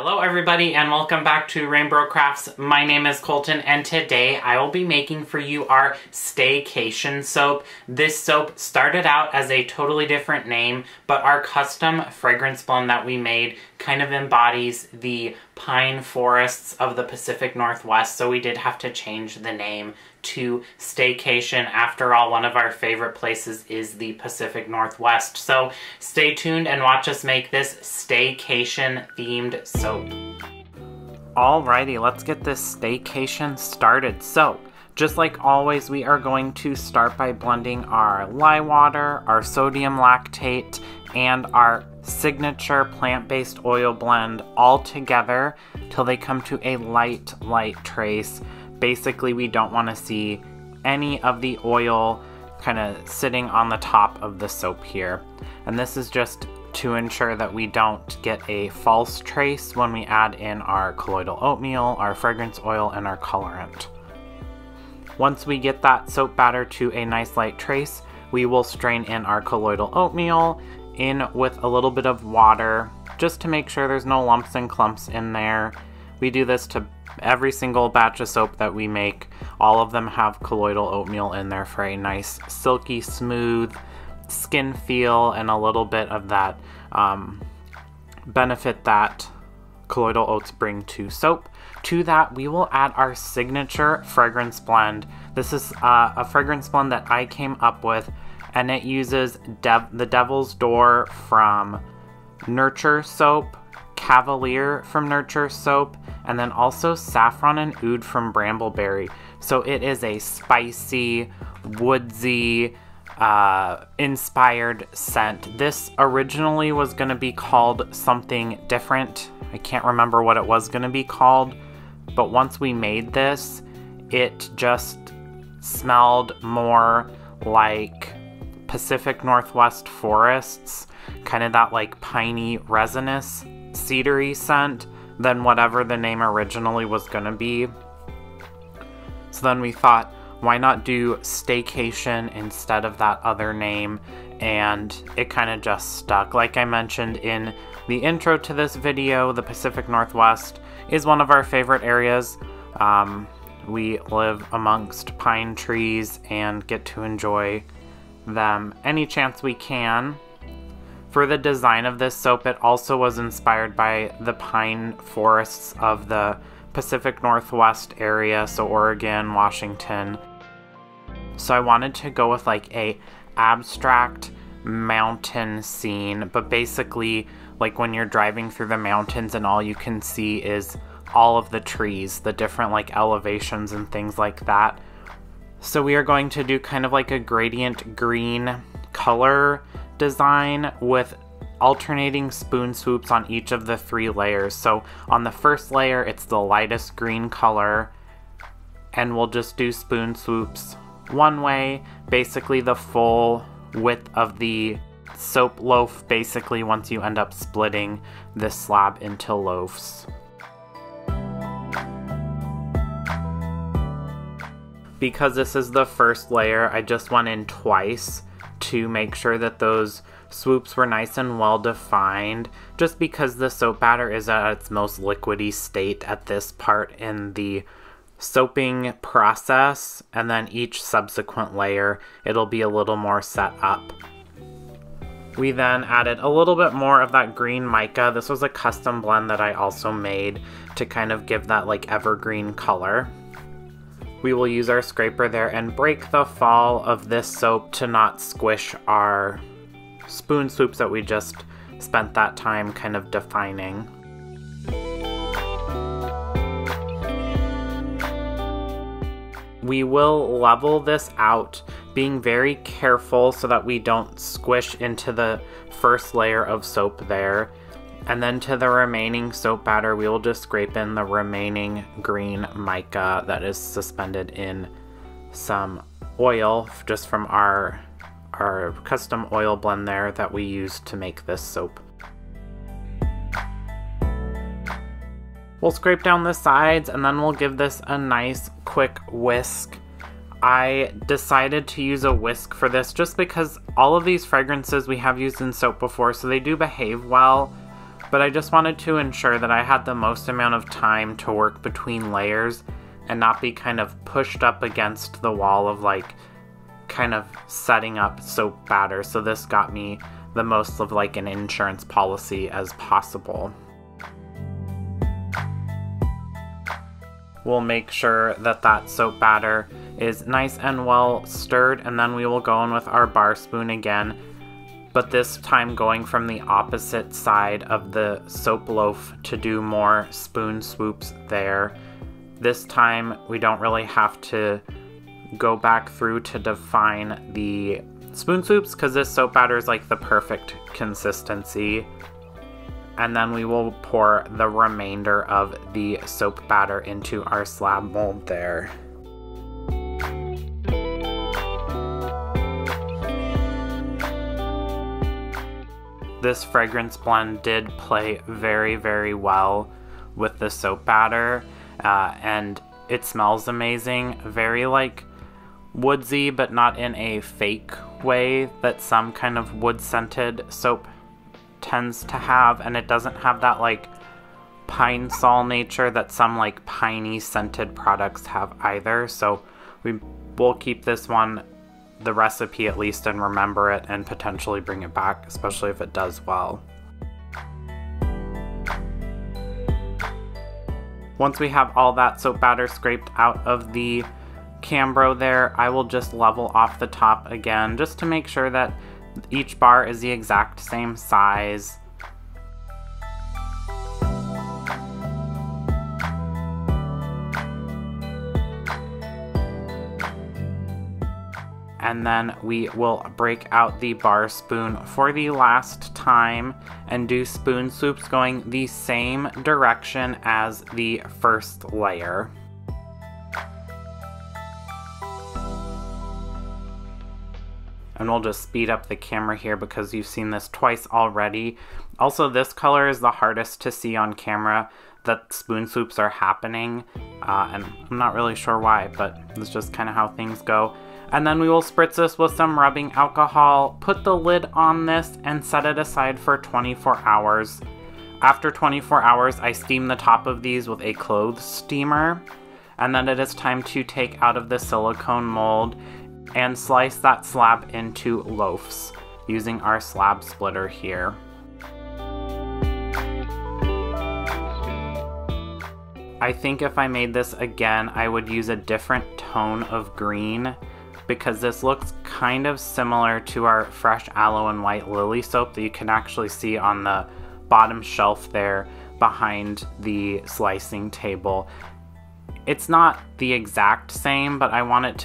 Hello everybody and welcome back to RainBro Crafts. My name is Colton and today I will be making for you our Staycation soap. This soap started out as a totally different name, but our custom fragrance blend that we made kind of embodies the pine forests of the Pacific Northwest, so we did have to change the name to Staycation. After all, one of our favorite places is the Pacific Northwest. So stay tuned and watch us make this Staycation themed soap. Alrighty, let's get this Staycation started. So, just like always, we are going to start by blending our lye water, our sodium lactate, and our signature plant-based oil blend all together till they come to a light trace. Basically, we don't want to see any of the oil kind of sitting on the top of the soap here. And this is just to ensure that we don't get a false trace when we add in our colloidal oatmeal, our fragrance oil, and our colorant. Once we get that soap batter to a nice light trace, we will strain in our colloidal oatmeal in with a little bit of water just to make sure there's no lumps and clumps in there. We do this to every single batch of soap that we make. All of them have colloidal oatmeal in there for a nice silky smooth skin feel and a little bit of that benefit that colloidal oats bring to soap. To that, we will add our signature fragrance blend. This is a fragrance blend that I came up with, and it uses the Devil's Door from Nurture Soap, Cavalier from Nurture Soap, and then also Saffron and Oud from Brambleberry. So it is a spicy, woodsy, inspired scent. This originally was going to be called something different. I can't remember what it was going to be called, but once we made this, it just smelled more like Pacific Northwest forests, kind of that like piney, resinous, cedary scent than whatever the name originally was going to be. So then we thought, why not do Staycation instead of that other name? And it kind of just stuck. Like I mentioned in the intro to this video, the Pacific Northwest is one of our favorite areas. We live amongst pine trees and get to enjoy them any chance we can. For the design of this soap, it also was inspired by the pine forests of the Pacific Northwest area, so Oregon, Washington. So I wanted to go with like a abstract mountain scene, but basically like when you're driving through the mountains and all you can see is all of the trees, the different like elevations and things like that. So we are going to do kind of like a gradient green color design with alternating spoon swoops on each of the 3 layers. So on the first layer, it's the lightest green color, and we'll just do spoon swoops one way, basically the full width of the soap loaf, basically once you end up splitting this slab into loaves. Because this is the first layer, I just went in twice to make sure that those swoops were nice and well defined, just because the soap batter is at its most liquidy state at this part in the soaping process, and then each subsequent layer it'll be a little more set up. We then added a little bit more of that green mica. This was a custom blend that I also made to kind of give that like evergreen color. We will use our scraper there and break the fall of this soap to not squish our spoon swoops that we just spent that time kind of defining. We will level this out, being very careful so that we don't squish into the first layer of soap there. And then to the remaining soap batter, we will just scrape in the remaining green mica that is suspended in some oil just from our custom oil blend there that we used to make this soap. We'll scrape down the sides and then we'll give this a nice quick whisk. I decided to use a whisk for this just because all of these fragrances we have used in soap before, so they do behave well. But I just wanted to ensure that I had the most amount of time to work between layers and not be kind of pushed up against the wall of like kind of setting up soap batter. So this got me the most of like an insurance policy as possible. We'll make sure that that soap batter is nice and well stirred, and then we will go in with our bar spoon again, but this time going from the opposite side of the soap loaf to do more spoon swoops there. This time we don't really have to go back through to define the spoon swoops because this soap batter is like the perfect consistency. And then we will pour the remainder of the soap batter into our slab mold there. This fragrance blend did play very, very well with the soap batter, and it smells amazing. Very like woodsy, but not in a fake way that some kind of wood scented soap tends to have, and it doesn't have that like pine sol nature that some like piney scented products have either. So we will keep this one, the recipe at least, and remember it and potentially bring it back, especially if it does well. Once we have all that soap batter scraped out of the Cambro there, I will just level off the top again just to make sure that each bar is the exact same size. And then we will break out the bar spoon for the last time and do spoon swoops going the same direction as the first layer. And we'll just speed up the camera here because you've seen this twice already. Also, this color is the hardest to see on camera that spoon swoops are happening. And I'm not really sure why, but it's just kind of how things go. And then we will spritz this with some rubbing alcohol, put the lid on this, and set it aside for 24 hours. After 24 hours, I steam the top of these with a clothes steamer. And then it is time to take out of the silicone mold and slice that slab into loaves using our slab splitter here. I think if I made this again, I would use a different tone of green because this looks kind of similar to our fresh aloe and white lily soap that you can actually see on the bottom shelf there behind the slicing table. It's not the exact same, but I wanted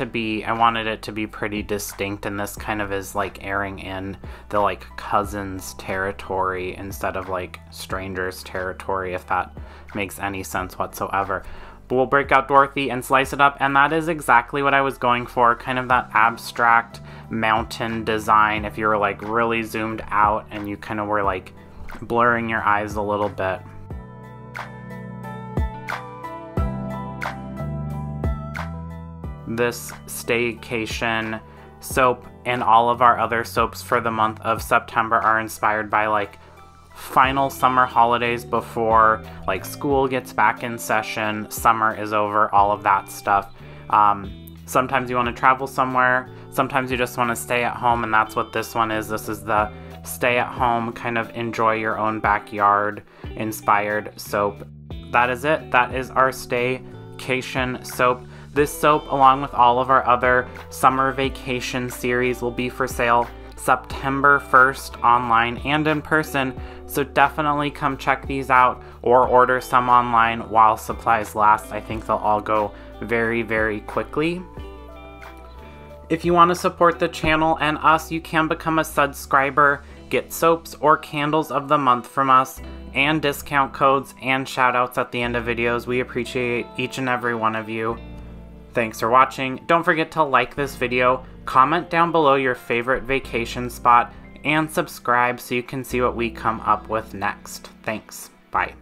it to be pretty distinct, and this kind of is like airing in the like cousins territory instead of like strangers territory, if that makes any sense whatsoever. But we'll break out Dorothy and slice it up, and that is exactly what I was going for, kind of that abstract mountain design if you were like really zoomed out and you kind of were like blurring your eyes a little bit. This Staycation soap and all of our other soaps for the month of September are inspired by like final summer holidays before like school gets back in session, summer is over, all of that stuff. Sometimes you want to travel somewhere, sometimes you just want to stay at home, and that's what this one is. This is the stay at home, kind of enjoy your own backyard inspired soap. That is it. That is our Staycation soap. This soap, along with all of our other summer vacation series, will be for sale September 1st online and in person, so definitely come check these out or order some online while supplies last. I think they'll all go very, very quickly. If you want to support the channel and us, you can become a subscriber, get soaps or candles of the month from us, and discount codes and shoutouts at the end of videos. We appreciate each and every one of you. Thanks for watching. Don't forget to like this video, comment down below your favorite vacation spot, and subscribe so you can see what we come up with next. Thanks. Bye.